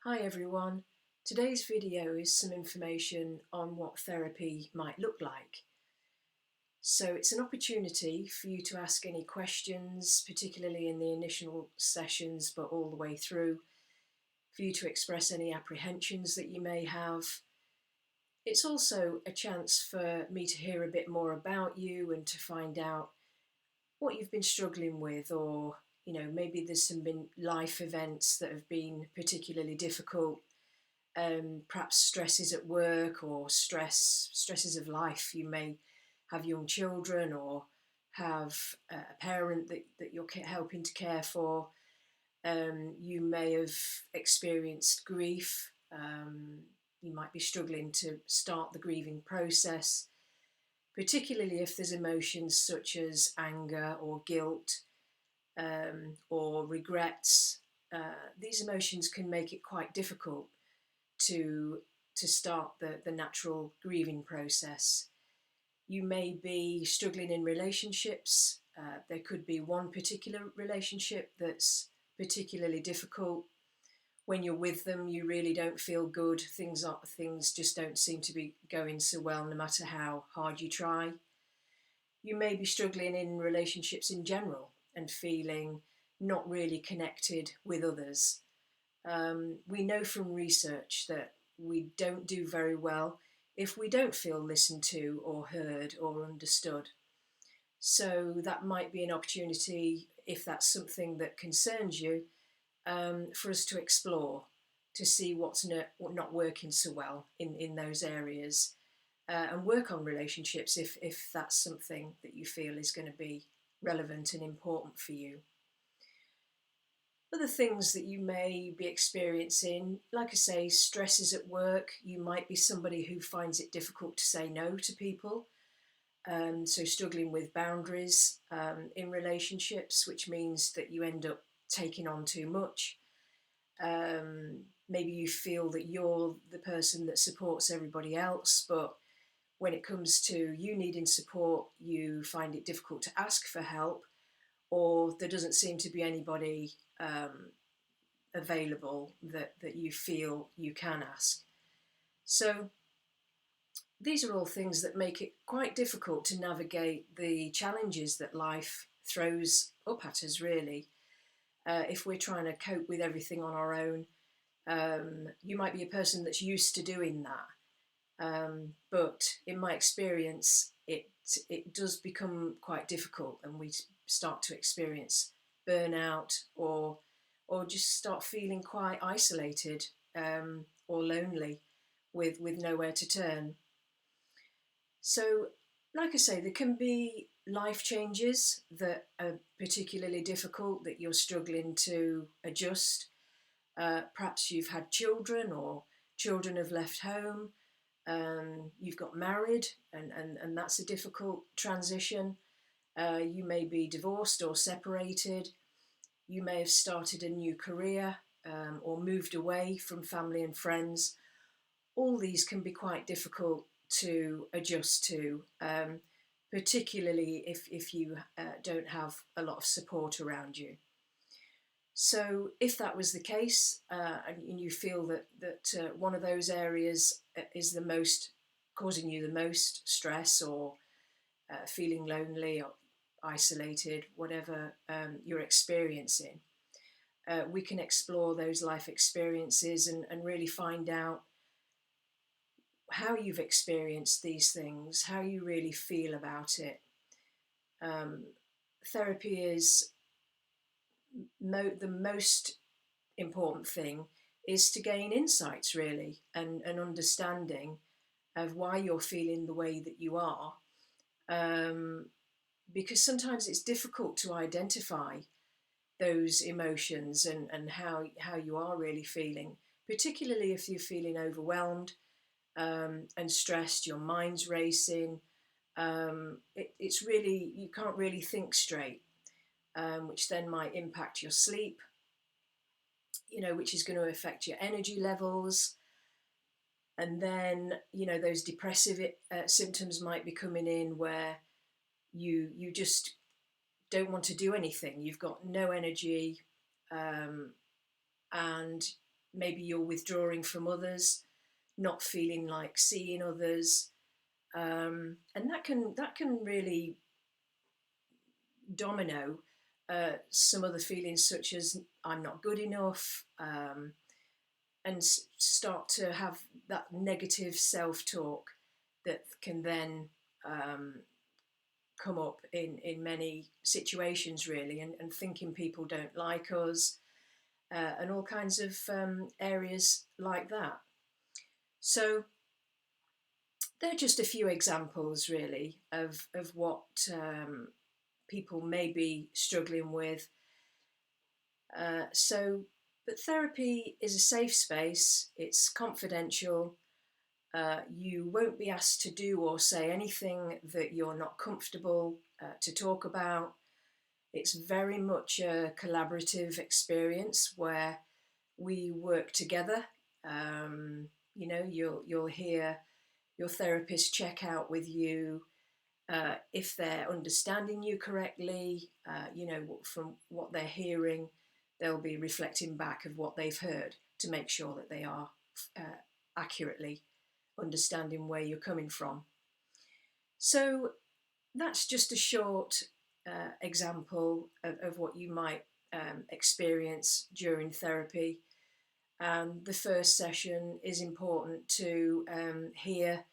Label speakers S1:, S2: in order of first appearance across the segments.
S1: Hi everyone. Today's video is some information on what therapy might look like. So it's an opportunity for you to ask any questions, particularly in the initial sessions, but all the way through, for you to express any apprehensions that you may have. It's also a chance for me to hear a bit more about you and to find out what you've been struggling with, or maybe there's some been life events that have been particularly difficult. Perhaps stresses at work or stresses of life. You may have young children or have a parent that you're helping to care for. You may have experienced grief. You might be struggling to start the grieving process, particularly if there's emotions such as anger or guilt, or regrets. These emotions can make it quite difficult to start the natural grieving process. You may be struggling in relationships. There could be one particular relationship that's particularly difficult. When you're with them, you really don't feel good. Things just don't seem to be going so well, no matter how hard you try. You may be struggling in relationships in general and feeling not really connected with others. We know from research that we don't do very well if we don't feel listened to or heard or understood. So that might be an opportunity, if that's something that concerns you, for us to explore, to see what's not working so well in those areas, and work on relationships if that's something that you feel is going to be relevant and important for you. Other things that you may be experiencing, like I say, stresses at work. You might be somebody who finds it difficult to say no to people, so struggling with boundaries in relationships, which means that you end up taking on too much. Maybe you feel that you're the person that supports everybody else, but when it comes to you needing support, you find it difficult to ask for help, or there doesn't seem to be anybody available that you feel you can ask. So these are all things that make it quite difficult to navigate the challenges that life throws up at us, really. If we're trying to cope with everything on our own, you might be a person that's used to doing that. But in my experience, it does become quite difficult, and we start to experience burnout, or just start feeling quite isolated, or lonely, with nowhere to turn. So, like I say, there can be life changes that are particularly difficult, that you're struggling to adjust. Perhaps you've had children, or children have left home. You've got married, and that's a difficult transition. You may be divorced or separated. You may have started a new career, or moved away from family and friends. All these can be quite difficult to adjust to, particularly if you don't have a lot of support around you. So if that was the case, and you feel that one of those areas is the most causing you the most stress, or feeling lonely or isolated, whatever you're experiencing, we can explore those life experiences and really find out how you've experienced these things, how you really feel about it. Therapy is the most important thing, is to gain insights, really, and an understanding of why you're feeling the way that you are. Because sometimes it's difficult to identify those emotions and how you are really feeling, particularly if you're feeling overwhelmed, and stressed, your mind's racing. It's really, you can't really think straight, which then might impact your sleep, which is going to affect your energy levels. And then, those depressive symptoms might be coming in, where you just don't want to do anything. You've got no energy, and maybe you're withdrawing from others, not feeling like seeing others, and that can really domino some other feelings such as I'm not good enough, and start to have that negative self-talk that can then come up in many situations really, and thinking people don't like us, and all kinds of areas like that. So they're just a few examples really of what people may be struggling with. But therapy is a safe space, it's confidential. You won't be asked to do or say anything that you're not comfortable to talk about. It's very much a collaborative experience where we work together. You'll hear your therapist check out with you if they're understanding you correctly. From what they're hearing, they'll be reflecting back of what they've heard to make sure that they are accurately understanding where you're coming from. So that's just a short example of what you might experience during therapy. And the first session is important to hear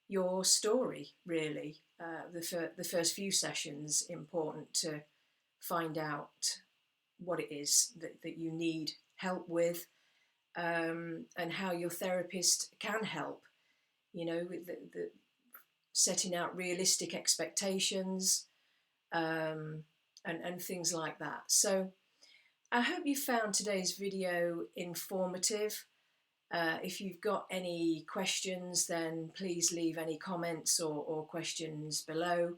S1: your story, really. The first few sessions important to find out what it is that you need help with, and how your therapist can help. With the setting out realistic expectations, and things like that. So I hope you found today's video informative. If you've got any questions, then please leave any comments or questions below.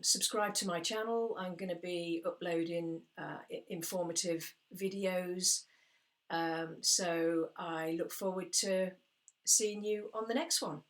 S1: Subscribe to my channel. I'm going to be uploading informative videos. So I look forward to seeing you on the next one.